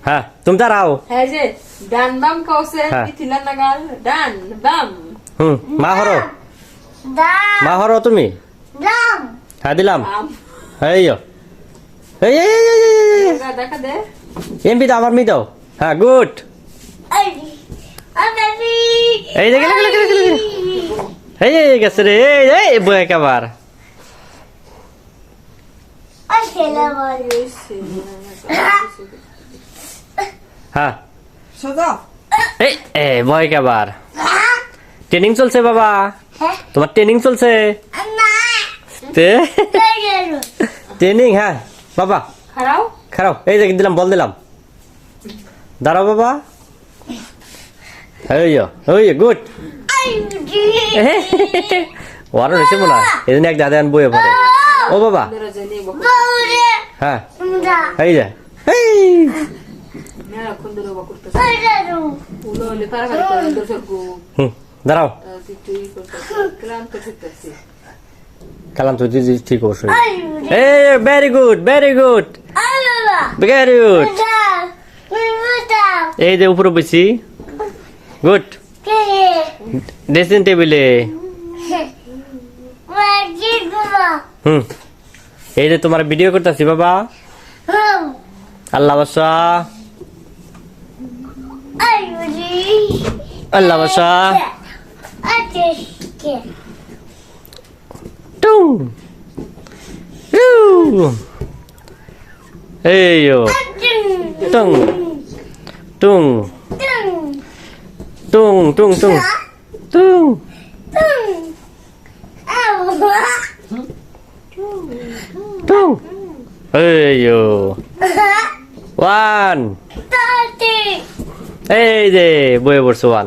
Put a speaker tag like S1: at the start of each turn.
S1: হ্যাঁ তুমি দাঁড়াও
S2: হ্যাঁ যে ডান বাম কওছে পিথিলা নাগাল ডান বাম
S1: মা হরো
S3: Dam.
S1: মা হরো তুমি
S3: Dam.
S1: হ্যাঁ দিলাম
S2: বাম
S1: এই
S2: দেখা দে
S1: এমপি দাও আমার মি দাও হ্যাঁ গুড
S3: Ay. Baby.
S1: এই দেখে এই গেছে রে এই বয়ে কাবার
S3: Ashela bol.
S1: হ্যাঁ
S2: সোজা
S1: এই বয়ে কাবার ট্রেনিং চলছে বাবা তোমার ট্রেনিং চলছে
S3: Anna.
S1: ট্রেনিং হ্যাঁ বাবা
S2: খারাও
S1: খারাপ এই দেখে দিলাম বল দিলাম দাঁড়াও বাবা ওই গুড
S3: Ay.
S1: ওয়ারও হয়েছে মনে হয় এই জন্য এক দাদা আন বয়ে পড়ে ও বাবা
S2: রজনী বহু
S3: Bole.
S1: হ্যাঁ
S3: Da.
S1: এই যে এই
S2: মেরা কুন্দুরো বকুরতে
S3: Aydaru.
S2: উলো লে তারাগারি করে দর্শকগু
S1: দাঁড়াও
S2: তুই করতে ক্লান্ত করতেছি
S1: কালাম তুই ঠিক অবশ্যই
S3: Ay.
S1: এই very good
S3: Ayda.
S1: Very good
S3: Da. Muda.
S1: এই যে উপরে বসি গুড
S3: Kere.
S1: ড্রেসিং টেবিলে
S3: Magi gula.
S1: এই যে তোমার ভিডিও করতেছি বাবা আল্লাহ বাসা
S3: Ay.
S1: আল্লাহ বাসা
S3: Ateşke.
S1: টুং এই টুং টুং টুং টুং টুং টুং টুং এই ওয়ান
S3: Tati.
S1: এই যে বয়ে পড়ছো ওয়ান